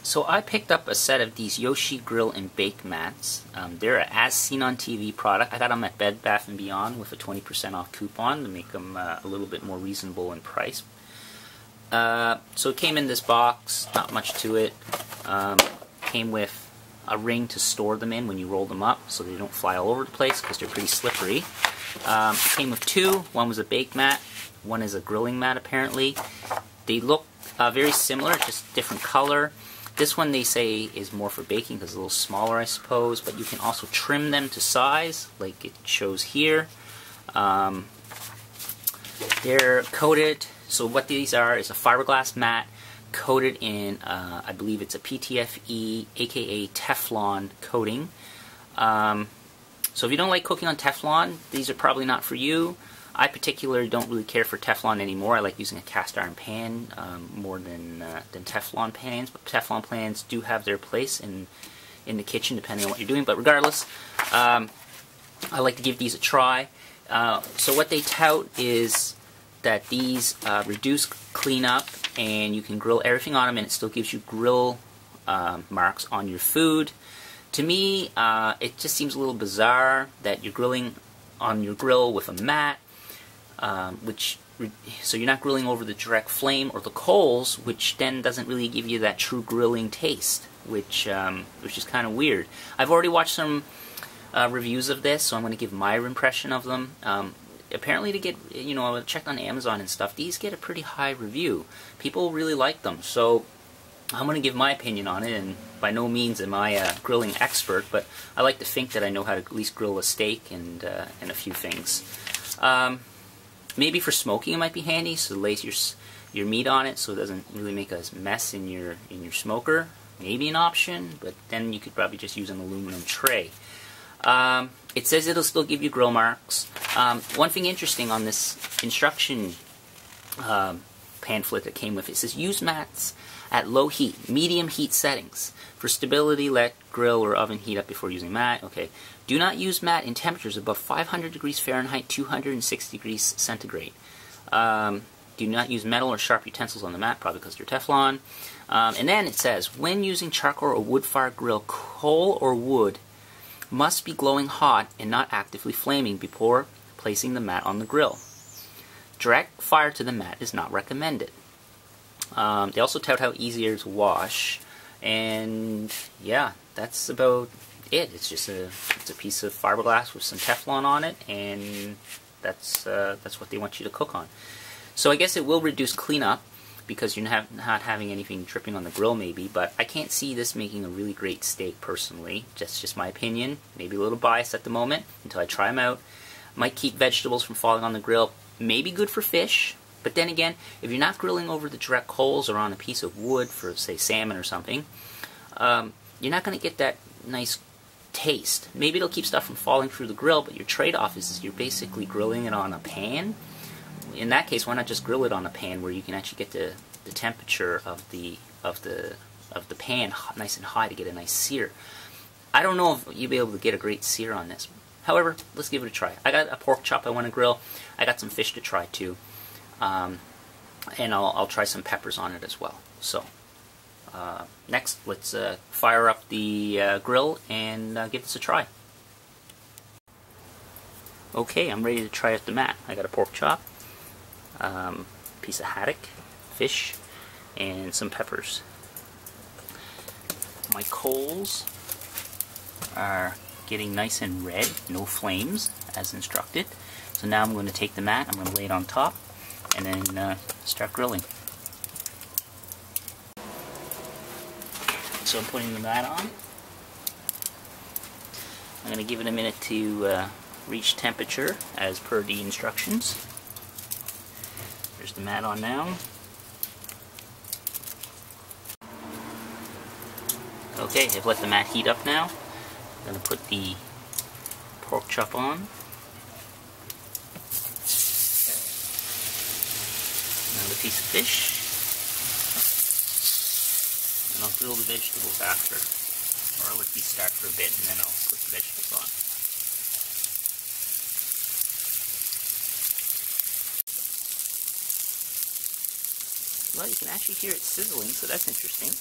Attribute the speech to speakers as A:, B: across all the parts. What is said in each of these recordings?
A: So I picked up a set of these Yoshi grill and bake mats. They're an as seen on TV product. I got them at Bed Bath & Beyond with a 20% off coupon to make them a little bit more reasonable in price. So it came in this box, not much to it. Came with a ring to store them in when you roll them up so they don't fly all over the place because they're pretty slippery. It came with two. One was a bake mat, one is a grilling mat apparently. They look very similar, just different color. This one they say is more for baking because it's a little smaller, I suppose, but you can also trim them to size, like it shows here. They're coated, so what these are is a fiberglass mat coated in, I believe it's a PTFE, aka Teflon coating. So if you don't like cooking on Teflon, these are probably not for you. I particularly don't really care for Teflon anymore. I like using a cast iron pan more than Teflon pans. But Teflon pans do have their place in the kitchen, depending on what you're doing. But regardless, I like to give these a try. So what they tout is that these reduce cleanup, and you can grill everything on them, and it still gives you grill marks on your food. To me, it just seems a little bizarre that you're grilling on your grill with a mat. So you're not grilling over the direct flame or the coals, which then doesn't really give you that true grilling taste, which is kind of weird. I've already watched some reviews of this, so I'm going to give my impression of them. Apparently, to get, I checked on Amazon and stuff, these get a pretty high review. People really like them, so I'm going to give my opinion on it, and by no means am I a grilling expert, but I like to think that I know how to at least grill a steak and a few things. Maybe for smoking it might be handy, so it lays your meat on it so it doesn't really make a mess in your smoker. Maybe an option, but then you could probably just use an aluminum tray. It says it'll still give you grill marks. One thing interesting on this instruction pamphlet that came with it says use mats at low heat, medium heat settings. For stability, let grill or oven heat up before using mat. Okay. Do not use mat in temperatures above 500 degrees Fahrenheit, 206 degrees centigrade. Do not use metal or sharp utensils on the mat, probably because they're Teflon. And then it says, when using charcoal or wood-fired grill, coal or wood must be glowing hot and not actively flaming before placing the mat on the grill. Direct fire to the mat is not recommended. They also tout how easy it is to wash. And yeah, that's about it. It's just a piece of fiberglass with some Teflon on it, and that's what they want you to cook on. So I guess it will reduce cleanup because you're not having anything dripping on the grill, maybe. But I can't see this making a really great steak personally. That's just my opinion. Maybe a little biased at the moment until I try them out. Might keep vegetables from falling on the grill. Maybe good for fish. But then again, if you're not grilling over the direct coals or on a piece of wood for, say, salmon or something, you're not going to get that nice taste. Maybe it'll keep stuff from falling through the grill, but your trade-off is you're basically grilling it on a pan. In that case, why not just grill it on a pan where you can actually get the temperature of the pan nice and high to get a nice sear. I don't know if you'll be able to get a great sear on this. However, let's give it a try. I got a pork chop I want to grill. I got some fish to try too. And I'll try some peppers on it as well. So, next, let's fire up the grill and give this a try. Okay, I'm ready to try out the mat. I got a pork chop, piece of haddock, fish, and some peppers. My coals are getting nice and red, no flames, as instructed. So now I'm going to take the mat, I'm going to lay it on top, and then start grilling. So I'm putting the mat on. I'm going to give it a minute to reach temperature as per the instructions. There's the mat on now. Okay, I've let the mat heat up now. I'm going to put the pork chop on. Another piece of fish. And I'll grill the vegetables after. Or I'll let these start for a bit and then I'll put the vegetables on. Well, you can actually hear it sizzling, so that's interesting.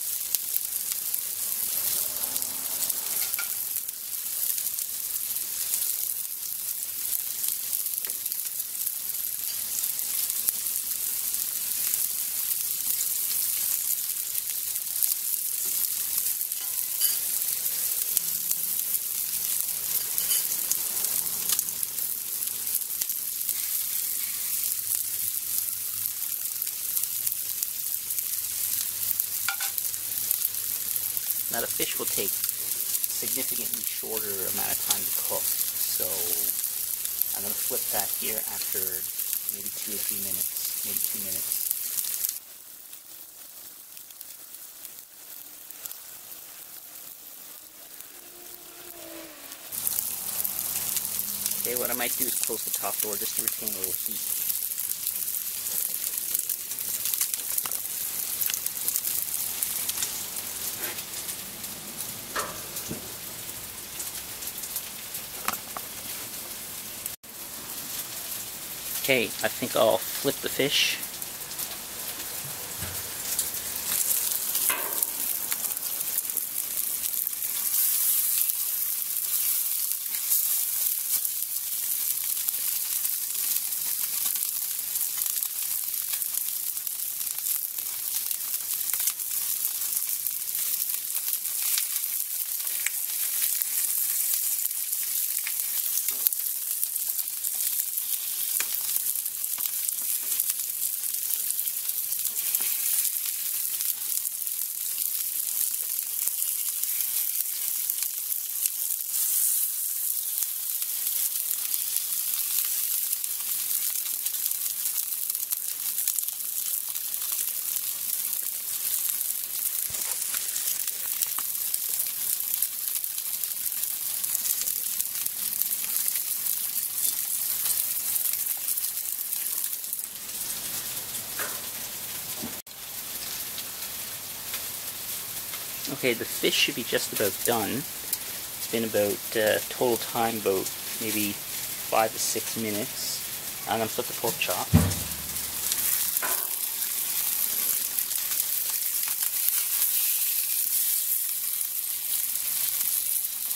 A: Now the fish will take significantly shorter amount of time to cook, so I'm going to flip that here after maybe 2 or 3 minutes, maybe 2 minutes. Okay, what I might do is close the top door just to retain a little heat. Okay, I think I'll flip the fish. Okay, the fish should be just about done. It's been about, total time, about maybe 5 to 6 minutes. I'm going to flip the pork chop.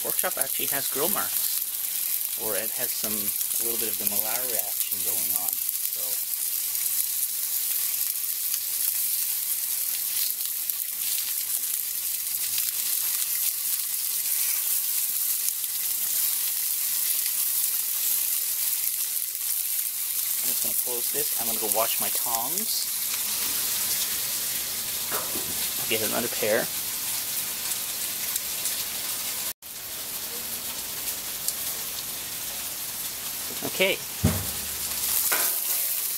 A: Pork chop actually has grill marks, or it has a little bit of the Maillard reaction going on. So. I'm just going to close this. I'm going to go wash my tongs. Get another pair. Okay. I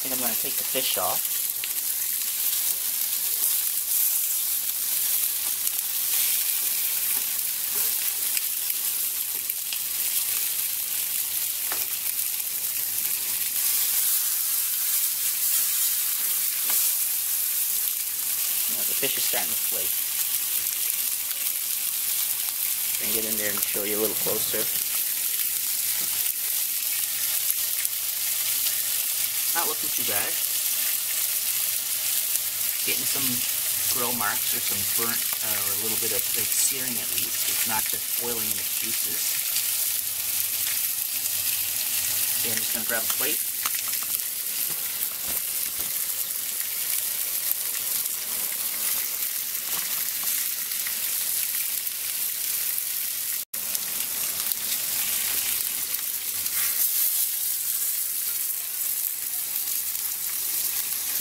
A: think I'm going to take the fish off. The fish is starting to flake. Bring it in there and show you a little closer. Not looking too bad. Getting some grill marks or some burnt, or a little bit of like searing at least. It's not just boiling in its juices. Okay, I'm just going to grab a plate.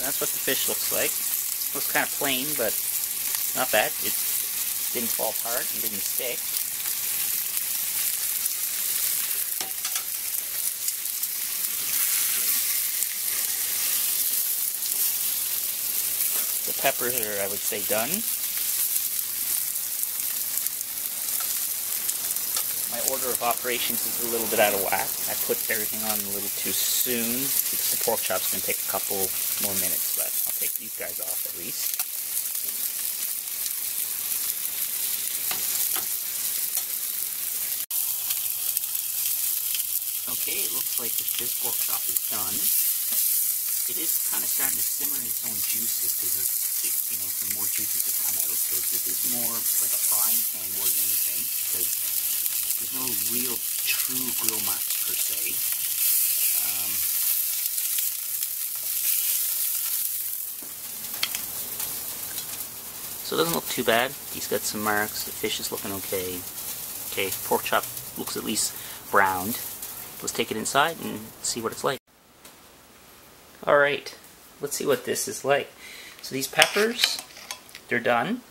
A: That's what the fish looks like. Looks kind of plain, but not bad. It didn't fall apart and didn't stick. The peppers are, I would say, done. My order of operations is a little bit out of whack. I put everything on a little too soon because the pork chop's going to take a couple more minutes, but I'll take these guys off at least. Okay, it looks like this pork chop is done. It is kind of starting to simmer in its own juices because some more juices have come out. So this is more like a frying pan more than anything because there's no real true grill marks per se. So it doesn't look too bad. He's got some marks. The fish is looking okay. Okay, pork chop looks at least browned. Let's take it inside and see what it's like. Alright, let's see what this is like. So these peppers, they're done.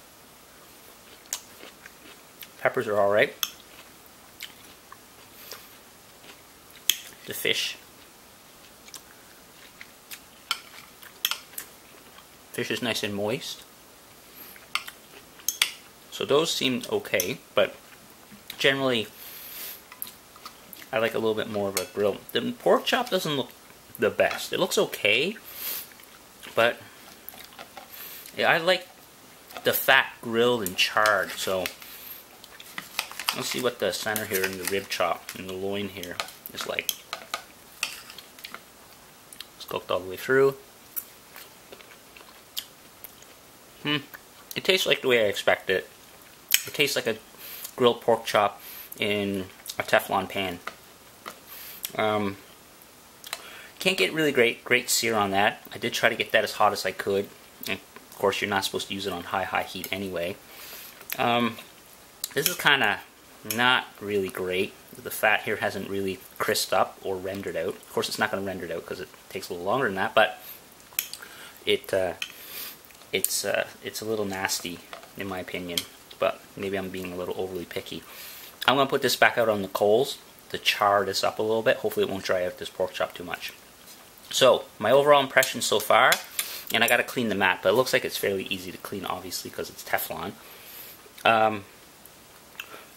A: Peppers are alright. The fish is nice and moist. So those seem okay, but generally I like a little bit more of a grill. The pork chop doesn't look the best. It looks okay, but yeah, I like the fat grilled and charred. So let's see what the center here in the rib chop and the loin here is like. It's cooked all the way through. It tastes like the way I expect it. It tastes like a grilled pork chop in a Teflon pan. Can't get really great sear on that. I did try to get that as hot as I could. And of course, you're not supposed to use it on high heat anyway. This is kind of not really great. The fat here hasn't really crisped up or rendered out. Of course, it's not going to render it out because it takes a little longer than that. But it's a little nasty in my opinion. But maybe I'm being a little overly picky. I'm going to put this back out on the coals to char this up a little bit. Hopefully it won't dry out this pork chop too much. So, my overall impression so far, and I got to clean the mat, but it looks like it's fairly easy to clean, obviously, because it's Teflon.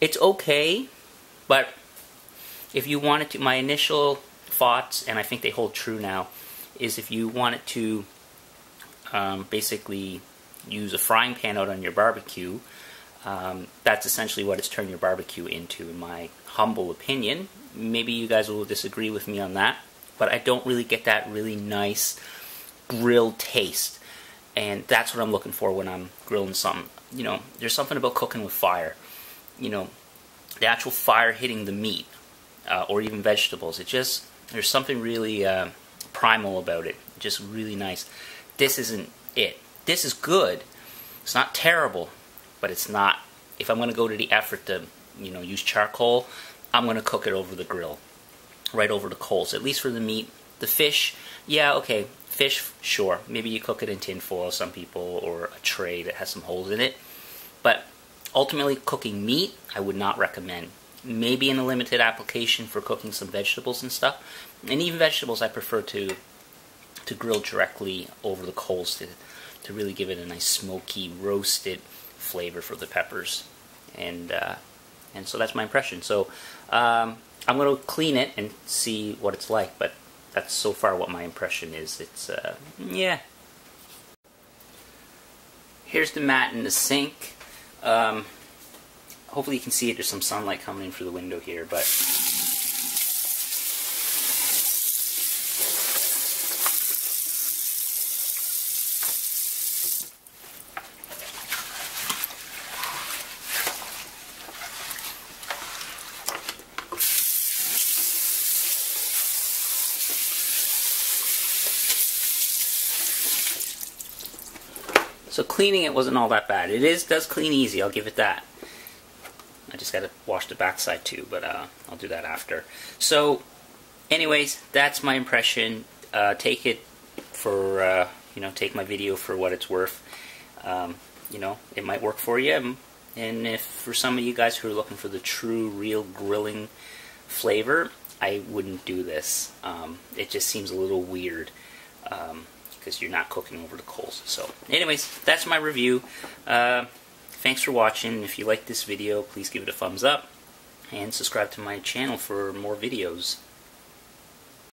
A: It's okay, but if you wanted to, my initial thoughts, and I think they hold true now, is if you wanted to basically use a frying pan out on your barbecue, that's essentially what it's turned your barbecue into, in my humble opinion. Maybe you guys will disagree with me on that, but I don't really get that really nice grilled taste, and that's what I'm looking for when I'm grilling something. You know, there's something about cooking with fire. You know, the actual fire hitting the meat, or even vegetables. There's something really primal about it. Just really nice. This isn't it. This is good. It's not terrible, but it's not. If I'm going to go to the effort to, use charcoal, I'm going to cook it over the grill, right over the coals, at least for the meat. The fish, yeah, okay, fish, sure. Maybe you cook it in tin foil, some people, or a tray that has some holes in it. But ultimately, cooking meat, I would not recommend. Maybe in a limited application for cooking some vegetables and stuff. And even vegetables, I prefer to grill directly over the coals to really give it a nice smoky, roasted flavor for the peppers. And so that's my impression. So I'm going to clean it and see what it's like, but that's so far what my impression is. It's, yeah. Here's the mat in the sink. Hopefully you can see it. There's some sunlight coming in through the window here, but so cleaning it wasn't all that bad. It does clean easy, I'll give it that. I just gotta wash the backside too, but I'll do that after. So, anyways, that's my impression. Take it for, take my video for what it's worth. It might work for you. And if for some of you guys who are looking for the true, real grilling flavor, I wouldn't do this. It just seems a little weird. Because you're not cooking over the coals. So, anyways, that's my review. Thanks for watching. If you like this video, please give it a thumbs up and subscribe to my channel for more videos.